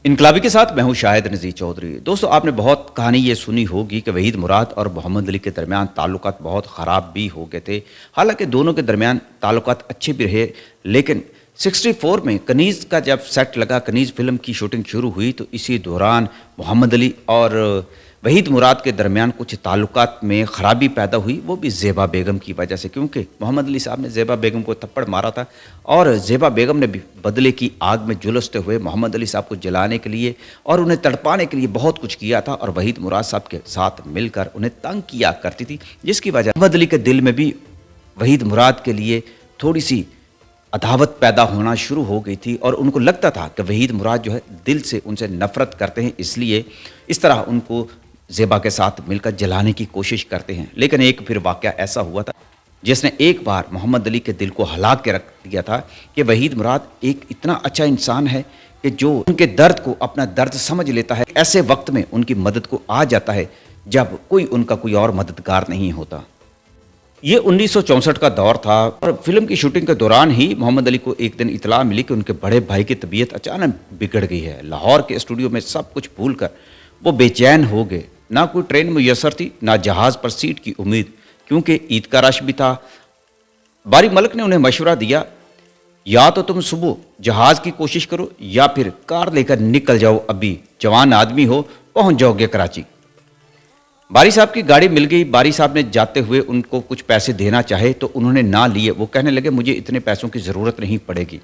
इनकलाबी के साथ मैं हूं शाहिद नज़ीर चौधरी। दोस्तों, आपने बहुत कहानी ये सुनी होगी कि वहीद मुराद और मोहम्मद अली के दरमियान ताल्लुकात बहुत ख़राब भी हो गए थे। हालांकि दोनों के दरमियान ताल्लुकात अच्छे भी रहे, लेकिन 64 में कनीज़ का जब सेट लगा, कनीज़ फिल्म की शूटिंग शुरू हुई, तो इसी दौरान मोहम्मद अली और वहीद मुराद के दरमियान कुछ ताल्लुकात में ख़राबी पैदा हुई, वो भी ज़ेबा बेगम की वजह से, क्योंकि मोहम्मद अली साहब ने ज़ेबा बेगम को थप्पड़ मारा था और ज़ेबा बेगम ने भी बदले की आग में झुलसते हुए मोहम्मद अली साहब को जलाने के लिए और उन्हें तड़पाने के लिए बहुत कुछ किया था और वहीद मुराद साहब के साथ मिलकर उन्हें तंग किया करती थी, जिसकी वजह मोहम्मद अली के दिल में भी वहीद मुराद के लिए थोड़ी सी अदावत पैदा होना शुरू हो गई थी और उनको लगता था कि वहीद मुराद जो है दिल से उनसे नफ़रत करते हैं, इसलिए इस तरह उनको ज़ेबा के साथ मिलकर जलाने की कोशिश करते हैं। लेकिन एक फिर वाक़या ऐसा हुआ था जिसने एक बार मोहम्मद अली के दिल को हिला के रख दिया था कि वहीद मुराद एक इतना अच्छा इंसान है कि जो उनके दर्द को अपना दर्द समझ लेता है, ऐसे वक्त में उनकी मदद को आ जाता है जब कोई और मददगार नहीं होता। ये 1964 का दौर था और फिल्म की शूटिंग के दौरान ही मोहम्मद अली को एक दिन इतला मिली कि उनके बड़े भाई की तबीयत अचानक बिगड़ गई है। लाहौर के स्टूडियो में सब कुछ भूलकर वो बेचैन हो गए। ना कोई ट्रेन मुयसर थी, ना जहाज़ पर सीट की उम्मीद, क्योंकि ईद का रश भी था। बारी मलिक ने उन्हें मशवरा दिया, या तो तुम सुबह जहाज़ की कोशिश करो या फिर कार लेकर निकल जाओ, अभी जवान आदमी हो, पहुंच जाओगे कराची। बारी साहब की गाड़ी मिल गई। बारी साहब ने जाते हुए उनको कुछ पैसे देना चाहे तो उन्होंने ना लिए। वो कहने लगे, मुझे इतने पैसों की ज़रूरत नहीं पड़ेगी।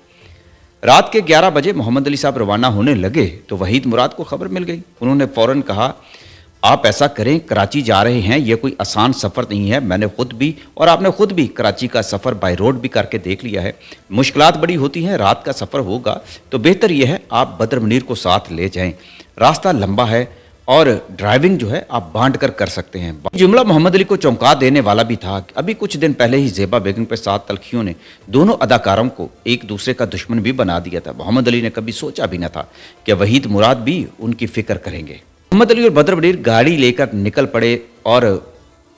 रात के 11 बजे मोहम्मद अली साहब रवाना होने लगे तो वहीद मुराद को खबर मिल गई। उन्होंने फ़ौरन कहा, आप ऐसा करें, कराची जा रहे हैं, यह कोई आसान सफ़र नहीं है। मैंने खुद भी और आपने खुद भी कराची का सफ़र बाय रोड भी करके देख लिया है। मुश्किलात बड़ी होती हैं, रात का सफ़र होगा तो बेहतर यह है आप बद्र मुनीर को साथ ले जाएं। रास्ता लंबा है और ड्राइविंग जो है आप बांट कर सकते हैं। जुमला मोहम्मद अली को चौंका देने वाला भी था। अभी कुछ दिन पहले ही ज़ेबा बेगम पे 7 तलखियों ने दोनों अदाकारों को एक दूसरे का दुश्मन भी बना दिया था। मोहम्मद अली ने कभी सोचा भी न था कि वहीद मुराद भी उनकी फ़िक्र करेंगे। मोहम्मद अली और बद्र मुनीर गाड़ी लेकर निकल पड़े और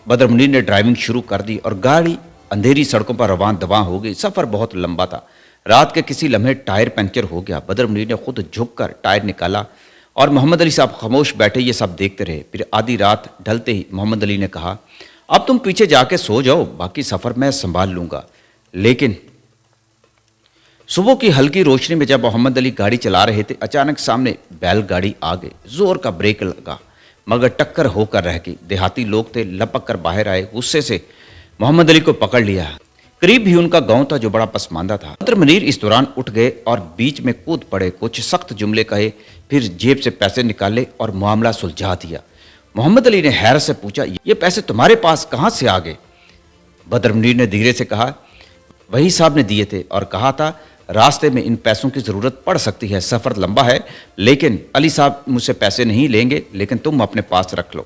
बद्र मुनीर ने ड्राइविंग शुरू कर दी और गाड़ी अंधेरी सड़कों पर रवान दवां हो गई। सफ़र बहुत लंबा था। रात के किसी लम्हे टायर पंचर हो गया। बद्र मुनीर ने खुद झुककर टायर निकाला और मोहम्मद अली साहब खामोश बैठे ये सब देखते रहे। फिर आधी रात ढलते ही मोहम्मद अली ने कहा, अब तुम पीछे जाके सो जाओ, बाकी सफ़र मैं संभाल लूँगा। लेकिन सुबह की हल्की रोशनी में जब मोहम्मद अली गाड़ी चला रहे थे, अचानक सामने बैलगाड़ी आ गई। ज़ोर का ब्रेक लगा मगर टक्कर होकर रह गई। देहाती लोग थे, लपक कर बाहर आए। गुस्से से मोहम्मद अली को पकड़ लिया। करीब ही उनका गांव था जो बड़ा पसमानदा था। बद्र मुनीर इस दौरान उठ गए और बीच में कूद पड़े। कुछ सख्त जुमले कहे, फिर जेब से पैसे निकाले और मामला सुलझा दिया। मोहम्मद अली ने हैरत से पूछा, ये पैसे तुम्हारे पास कहाँ से आ गए? बद्र मुनीर ने धीरे से कहा, वही साहब ने दिए थे और कहा था रास्ते में इन पैसों की ज़रूरत पड़ सकती है, सफ़र लंबा है, लेकिन अली साहब मुझसे पैसे नहीं लेंगे, लेकिन तुम अपने पास रख लो।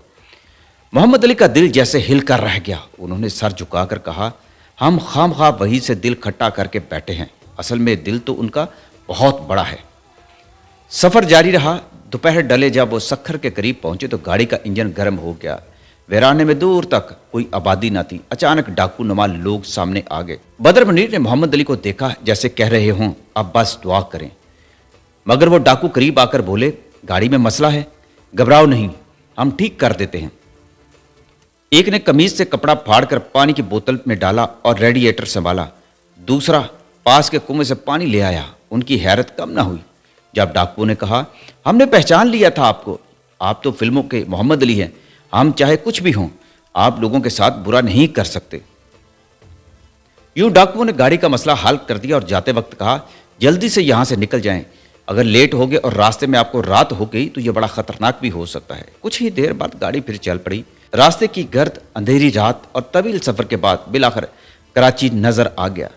मोहम्मद अली का दिल जैसे हिल कर रह गया। उन्होंने सर झुकाकर कहा, हम खामखा वही से दिल खट्टा करके बैठे हैं, असल में दिल तो उनका बहुत बड़ा है। सफ़र जारी रहा। दोपहर डले जब वो सखर के करीब पहुंचे तो गाड़ी का इंजन गर्म हो गया। वीराने में दूर तक कोई आबादी न थी। अचानक डाकू नुमा लोग सामने आ गए। बद्र मुनीर ने मोहम्मद अली को देखा जैसे कह रहे हों, अब बस दुआ करें। मगर वो डाकू करीब आकर बोले, गाड़ी में मसला है, घबराओ नहीं, हम ठीक कर देते हैं। एक ने कमीज से कपड़ा फाड़कर पानी की बोतल में डाला और रेडिएटर संभाला। दूसरा पास के कुएं से पानी ले आया। उनकी हैरत कम ना हुई जब डाकू ने कहा, हमने पहचान लिया था आपको, आप तो फिल्मों के मोहम्मद अली हैं, हम चाहे कुछ भी हों आप लोगों के साथ बुरा नहीं कर सकते। यूं डाकुओं ने गाड़ी का मसला हल कर दिया और जाते वक्त कहा, जल्दी से यहाँ से निकल जाएं, अगर लेट हो गए और रास्ते में आपको रात हो गई तो यह बड़ा खतरनाक भी हो सकता है। कुछ ही देर बाद गाड़ी फिर चल पड़ी। रास्ते की गर्द, अंधेरी रात और तवील सफ़र के बाद बिलाखिर कराची नज़र आ गया।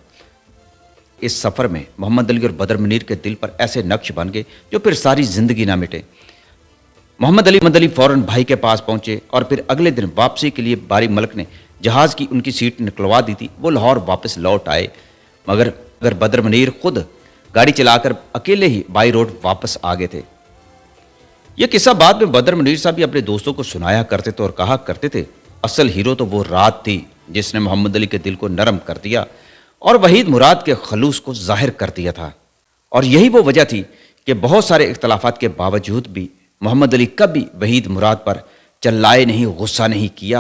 इस सफ़र में मोहम्मद अली और बद्र मुनीर के दिल पर ऐसे नक्श बन गए जो फिर सारी ज़िंदगी ना मिटे। मोहम्मद अली फ़ौरन भाई के पास पहुंचे और फिर अगले दिन वापसी के लिए बारी मलिक ने जहाज़ की उनकी सीट निकलवा दी थी। वो लाहौर वापस लौट आए, मगर बद्र मुनीर खुद गाड़ी चलाकर अकेले ही बाई रोड वापस आ गए थे। यह किस्सा बाद में बद्र मुनीर साहब भी अपने दोस्तों को सुनाया करते थे और कहा करते थे, असल हीरो तो वो रात थी जिसने मोहम्मद अली के दिल को नरम कर दिया और वहीद मुराद के खलूस को जाहिर कर दिया था। और यही वो वजह थी کہ بہت سارے اختلافات کے باوجود بھی محمد علی کبھی وحید مراد پر چلائے نہیں، غصہ نہیں کیا.